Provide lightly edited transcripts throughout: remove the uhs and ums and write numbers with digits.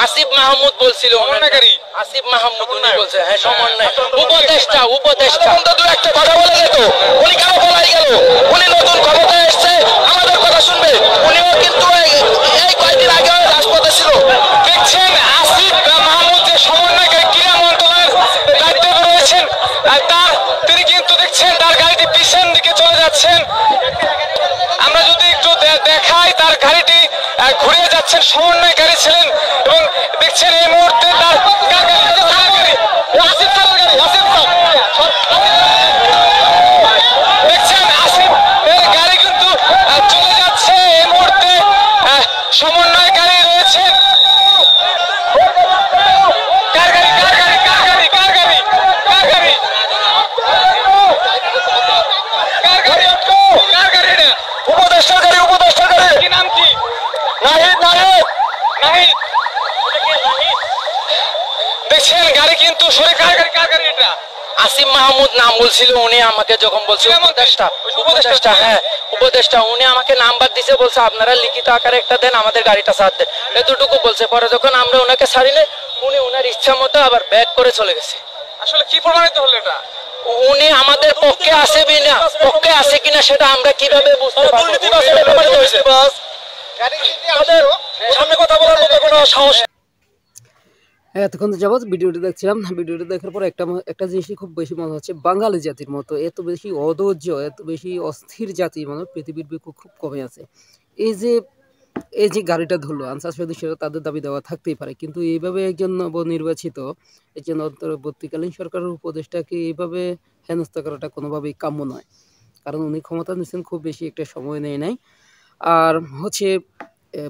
আসিফ মাহমুদ বলছিল সমন্বয়কারী আসিফ মাহমুদ উনি বলছে হ্যাঁ সমন্বয় উপদেষ্টা উপদেষ্টা দু একটা কথা বলে যেত উনি কেন বলাই গেল উনি নতুন ক্ষমতায় এসেছে আমাদের কথা শুনবে উনিও কিন্তু এই কয়েকদিন আগে রাজপথে ছিল দেখছেন আসিফ মাহমুদ যে সমন্বয়কারী ক্রীড়া মন্ত্রণালয়ের দায়িত্বে রয়েছেন তিনি কিন্তু দেখছেন তার গাড়িটি পিছন দিকে চলে যাচ্ছেন। আমরা যদি একটু দেখাই তার গাড়িটি ঘুরে যাচ্ছেন সমন্বয়কারী ছিলেন এবং দেখছেন এই মুহূর্তে তার দেখছেন আসিফের গাড়ি কিন্তু চলে যাচ্ছে এই মুহূর্তে সমন্বয়কারী রয়েছেন। কার গাড়ি কার গাড়ি কার গাড়ি কার গাড়ি কার গাড়ি কার গাড়ি কার গাড়ি এটা উপদেষ্টার গাড়ি কি নাম কি নাহিদ নাহিদ দেখছেন গাড়ি কিন্তু সরে কার গাড়ি এটা আসিফ মাহমুদ নাম বলছিল উনি আমাকে যখন বলছিল উপদেষ্টা উপদেষ্টা হ্যাঁ উপদেষ্টা উনি আমাকে নাম্বার দিছে বলছে আপনারা লিখিত আকারে একটা দেন আমাদের গাড়িটা ছাড় দেন এতটুকু বলছে। পরে যখন আমরা ওনাকে ছাড়ি নাই উনি ওনার ইচ্ছা মতো আবার ব্যাক করে চলে গেছে। আসলে কি প্রমাণিত হলো এটা উনি আমাদের পক্ষে আসে কিনা পক্ষে আসে কিনা সেটা আমরা কিভাবে বুঝতে পারবো? সামনে কথা বলার মতো কোনো সাহস এতক্ষণ যাবৎ ভিডিওটি দেখছিলাম। ভিডিওটি দেখার পর একটা জিনিসই খুব বেশি মনে হচ্ছে, বাঙালি জাতির মতো এত বেশি অধৈর্য এত বেশি অস্থির জাতি মানে পৃথিবীর বুকে খুব কমে আছে। এই যে গাড়িটা ধরলো আনসার সদস্যরা তাদের দাবি দেওয়া থাকতেই পারে, কিন্তু এইভাবে একজন নবনির্বাচিত একজন অন্তর্বর্তীকালীন সরকারের উপদেষ্টাকে এইভাবে হেনস্থা করাটা কোনোভাবেই কাম্য নয়। কারণ উনি ক্ষমতা নিচ্ছেন খুব বেশি একটা সময় নেয় নাই। আর হচ্ছে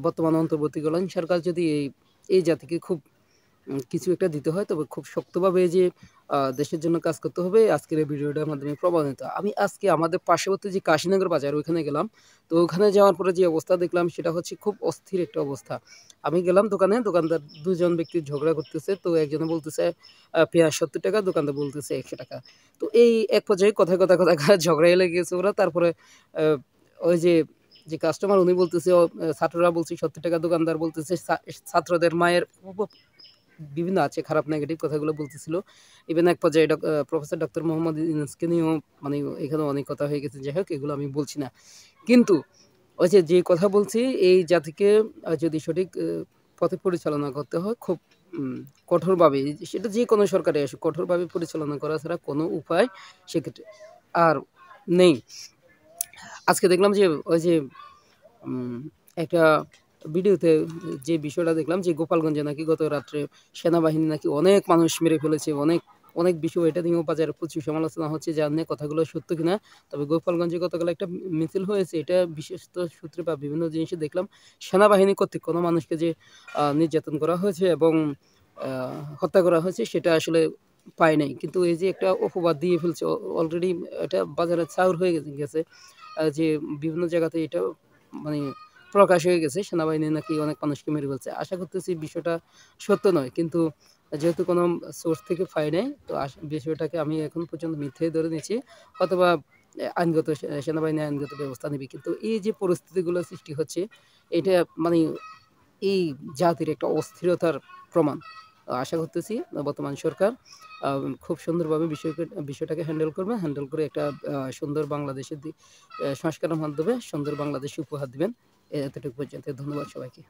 বর্তমান অন্তর্বর্তীকালীন সরকার যদি এই জাতিকে খুব কিছু একটা দিতে হয় তবে খুব শক্তভাবে যে দেশের জন্য কাজ করতে হবে আজকের এই ভিডিওটার মাধ্যমে প্রমাণিত। আমি আজকে আমাদের পার্শ্ববর্তী যে কাশীনগর বাজার ওইখানে গেলাম, তো ওখানে যাওয়ার পরে যে অবস্থা দেখলাম সেটা হচ্ছে খুব অস্থির একটা অবস্থা। আমি গেলাম দোকানদার দুজন ব্যক্তি ঝগড়া করতেছে, তো একজনে বলতেছে পেঁয়াজ 70 টাকা, দোকানদার বলতেছে 100 টাকা। তো এই এক পর্যায়ে কথা ঝগড়াই লেগে গেছে ওরা। তারপরে ওই যে কাস্টমার উনি বলতেছে ছাত্ররা বলছে 70 টাকা, দোকানদার বলতেছে ছাত্রদের মায়ের বিভিন্ন আছে খারাপ নেগেটিভ কথাগুলো বলতেছিল। ইভেন এক পর্যায়ে প্রফেসর ডক্টর মোহাম্মদ ইউনূসকে নিয়েও মানে এখানে অনেক কথা হয়ে গেছে। যাই হোক এগুলো আমি বলছি না, কিন্তু ওই যে কথা বলছি এই জাতিকে যদি সঠিক পথে পরিচালনা করতে হয় খুব কঠোরভাবে, সেটা যে কোনো সরকারে আসে কঠোরভাবে পরিচালনা করা ছাড়া কোনো উপায় সেক্ষেত্রে আর নেই। আজকে দেখলাম যে ওই যে একটা ভিডিওতে যে বিষয়টা দেখলাম যে গোপালগঞ্জে নাকি গত রাত্রে সেনাবাহিনী নাকি অনেক মানুষ মেরে ফেলেছে, অনেক বিষয় এটা নিয়েও বাজারে প্রচুর সমালোচনা হচ্ছে, জানি কথাগুলো সত্য কিনা। তবে গোপালগঞ্জে গতকাল একটা মিছিল হয়েছে, এটা বিশেষত সূত্রে বা বিভিন্ন জিনিসে দেখলাম সেনাবাহিনী কর্তৃক কোনো মানুষকে যে নির্যাতন করা হয়েছে এবং হত্যা করা হয়েছে সেটা আসলে পায় নাই। কিন্তু এই যে একটা অপবাদ দিয়ে ফেলছে অলরেডি, এটা বাজারে চাউর হয়ে গেছে যে বিভিন্ন জায়গাতে এটা মানে প্রকাশ হয়ে গেছে সেনাবাহিনী নাকি অনেক মানুষকে মেরে ফেলছে। আশা করতেছি বিষয়টা সত্য নয়, কিন্তু যেহেতু কোনো সোর্স থেকে পাই নাই তো বিষয়টাকে আমি এখন পর্যন্ত মিথ্যে ধরে নিচ্ছি, অথবা সেনাবাহিনী আইনগত ব্যবস্থা নেবে। কিন্তু এই যে পরিস্থিতিগুলো সৃষ্টি হচ্ছে এটা মানে এই জাতির একটা অস্থিরতার প্রমাণ। আশা করতেছি বর্তমান সরকার খুব সুন্দরভাবে বিষয়টাকে হ্যান্ডেল করে একটা সুন্দর বাংলাদেশের সংস্কারের মাধ্যমে সুন্দর বাংলাদেশ উপহার দিবেন। এতটুকু পর্যন্ত, ধন্যবাদ সবাইকে।